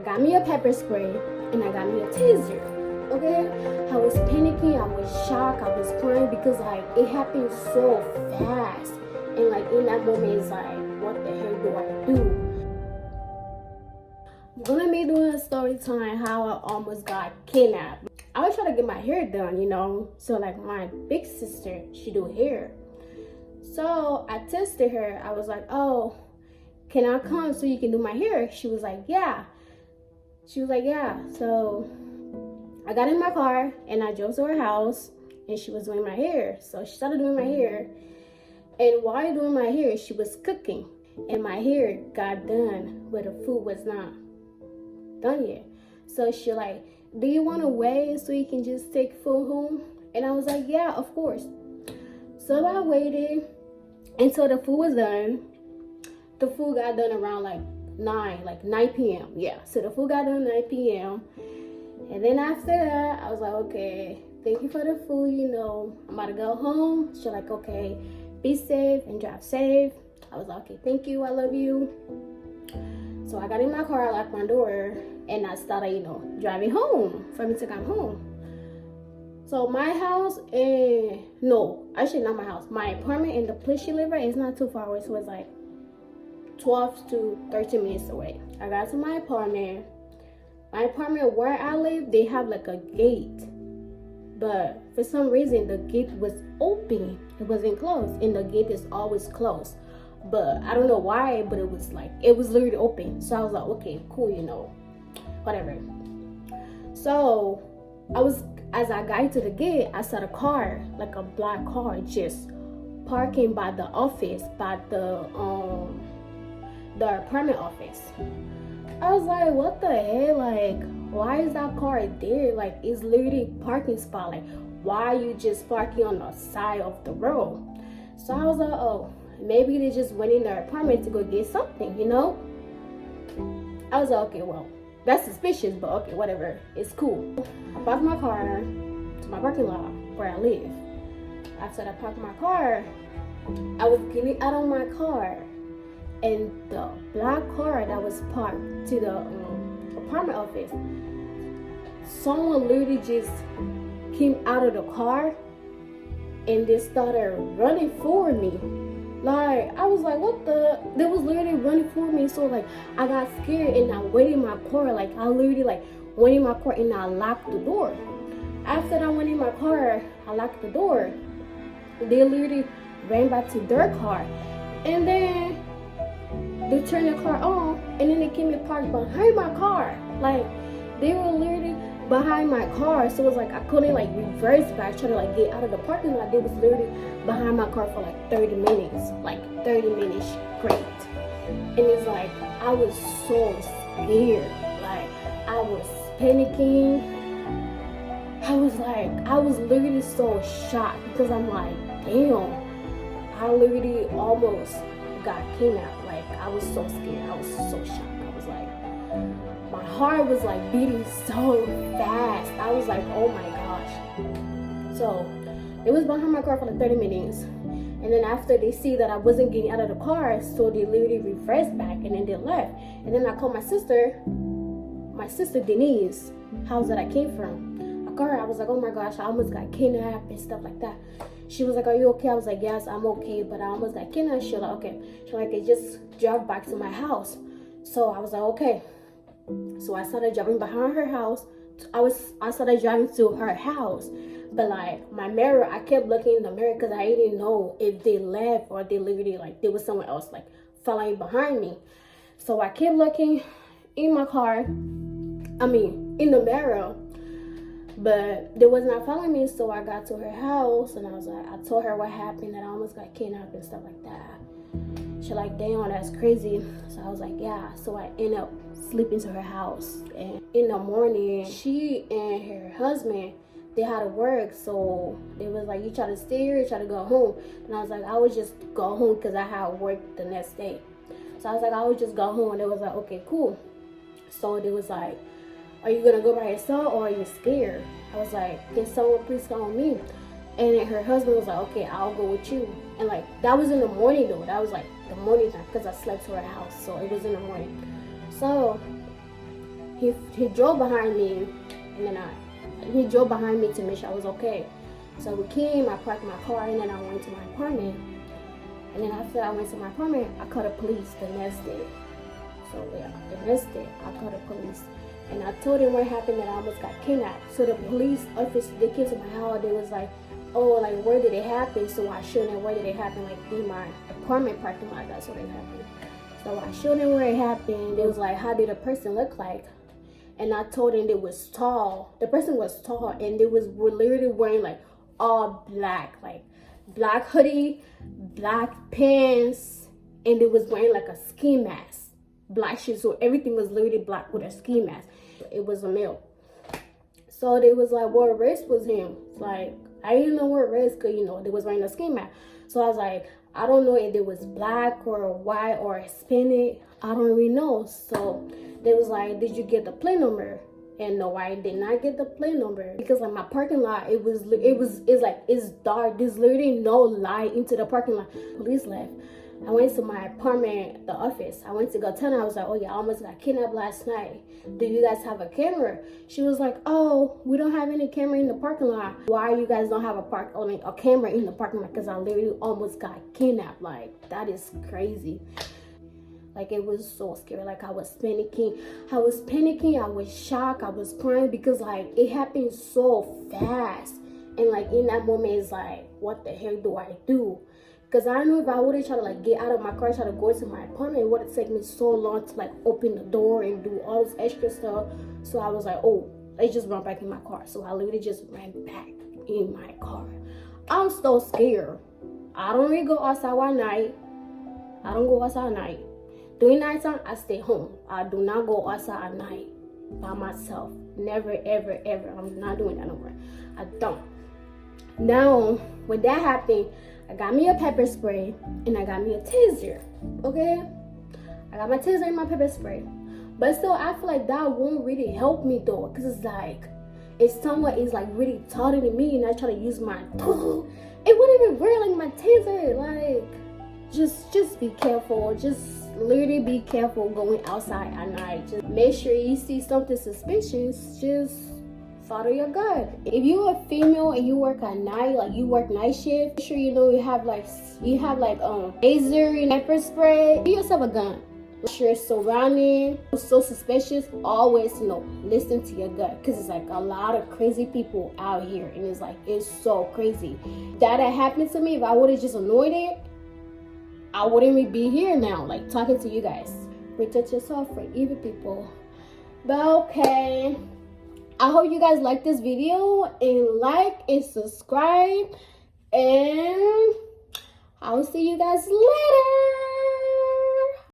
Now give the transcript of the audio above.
I got me a pepper spray and I got me a taser. Okay, I was panicking, I was shocked, I was crying because like it happened so fast, and like in that moment it's like, what the hell do I do? I'm gonna be doing a story time how I almost got kidnapped. I was trying to get my hair done, so like my big sister, she do hair. So I tested her. I was like, oh, can I come so you can do my hair? She was like, yeah. So I got in my car and I drove to her house and she was doing my hair. So she started doing my hair. And while doing my hair, she was cooking. And my hair got done, but the food was not done yet. So she like, do you want to wait so you can just take food home? And I was like, yeah, of course. So I waited until the food was done. The food got done around like 9 p.m. Yeah, so the food got done 9 p.m. And then after that, I was like, okay, thank you for the food, I'm about to go home. She's like, okay, be safe and drive safe. I was like, okay, thank you, I love you. So I got in my car, I locked my door, and I started, driving home for me to come home. So my house, no, actually not my house. My apartment and the place she lived at is not too far away, so it's like 12 to 13 minutes away. I got to my apartment. My apartment where I live, they have like a gate. But for some reason, the gate was open. It wasn't closed, and the gate is always closed. But I don't know why, but it was literally open. So I was like, okay, cool, whatever. So as I got to the gate, I saw a car, like a black car, just parking by the office, by the apartment office. I was like, what the hell? Like, why is that car there? Like, it's literally parking spot. Like, why are you just parking on the side of the road? So I was like, oh, maybe they just went in their apartment to go get something, I was like, okay, well, that's suspicious, but okay, whatever. It's cool. I parked my car to my parking lot where I live. After I parked my car, I was getting out of my car, and the black car that was parked to the apartment office, someone literally just came out of the car and they started running for me. Like, I was like, what the? They was literally running for me. So like, I got scared and I went in my car. Like, I literally went in my car and I locked the door. After I went in my car, I locked the door. They literally ran back to their car, and then they turned the car on, and then they came and parked behind my car. Like, they were literally behind my car, so it was like I couldn't reverse back, try to get out of the parking lot. They was literally behind my car for 30 minutes, 30 minutes straight. And it's like, I was so scared. Like, I was panicking. I was literally so shocked because I'm like, damn, I literally almost got kidnapped. Like, I was so scared. I was so shocked. I was like, my heart was beating so fast. I was like, oh my gosh. So it was behind my car for 30 minutes. And then after they see that I wasn't getting out of the car, so they literally reversed back and then they left. And then I called my sister Denise, house that I came from. I called her. I was like, oh my gosh, I almost got kidnapped and stuff like that. She was like, are you okay? I was like, yes, I'm okay, but I almost got kidnapped. She was like, okay. She was like, they just drive back to my house. So I was like, okay. So I started driving behind her house. I started driving to her house. But my mirror, I kept looking in the mirror because I didn't know if they left or they literally there was someone else following behind me. So I kept looking in my car, in the mirror, but they was not following me. So I got to her house and I told her what happened, that I almost got kidnapped and stuff like that. She like, damn, that's crazy. So I was like, yeah. So I ended up sleeping to her house, and in the morning, she and her husband, they had to work, so they was like, you try to stay here, you try to go home. And I was like, I would just go home because I had work the next day. So I was like, I would just go home. And they was like, okay, cool. So they was like, are you gonna go by yourself or are you scared? I was like, can someone please call me? And then her husband was like, okay, I'll go with you. And that was in the morning though. That was the morning time because I slept to her house, so it was in the morning. So he drove behind me, and then he drove behind me to make sure I was okay. So we came, I parked my car, and then I went to my apartment. And then after I went to my apartment, I called the police the next day. So yeah, the next day I called the police, and I told them what happened, that I almost got kidnapped. So the police officer, they came to my house. They was like, oh, like, where did it happen? So I showed them where did it happen, like in my apartment parking lot. That's where it happened. So I showed them where it happened. They was like, how did the person look like? And I told them they was tall. The person was tall, and they were literally wearing like all black, like black hoodie, black pants, and they was wearing like a ski mask, black shoes. So everything was literally black with a ski mask. It was a male. So they was like, what race was him? It's like, I didn't know what race, because they was wearing a ski mask. So I was like, I don't know if it was black or white or Hispanic. I don't really know. So they was like, did you get the plate number? And no, I did not get the plate number, because like my parking lot, it's dark. There's literally no light into the parking lot. Police left. I went to my apartment, the office. I went to go tell her. I was like, oh yeah, I almost got kidnapped last night. Do you guys have a camera? She was like, oh, we don't have any camera in the parking lot. Why you guys don't have a camera in the parking lot? Because I literally almost got kidnapped. Like, that is crazy. Like, it was so scary. Like, I was panicking. I was shocked. I was crying, because like it happened so fast. And like in that moment, it's like, what the hell do I do? Because I know if I would have tried to like get out of my car, try to go to my apartment, it would have taken me so long to like open the door and do all this extra stuff. So I was like, oh, let's just run back in my car. So I literally just ran back in my car. I'm so scared. I don't really go outside at night. I don't go outside at night. During nighttime, I stay home. I do not go outside at night by myself. Never, ever, ever. I'm not doing that no more. I don't. Now, when that happened, I got me a pepper spray and I got me a taser. Okay? I got my taser and my pepper spray. But still, I feel like that won't really help me though. Because it's like, if someone is like really taller than me and I try to use my tool, it wouldn't even work like my taser. Like, just be careful. Just literally be careful going outside at night. Just make sure you see something suspicious. Just follow your gut. If you're a female and you work at night, like you work night shift, make sure you have laser, pepper spray. Give yourself a gun. Your surrounding so suspicious. Always listen to your gut, because it's like a lot of crazy people out here, and it's so crazy. That had happened to me. If I would have just avoided it, I wouldn't even be here now, like talking to you guys. Protect yourself from evil people. But okay, I hope you guys like this video, and like and subscribe, and I'll see you guys later.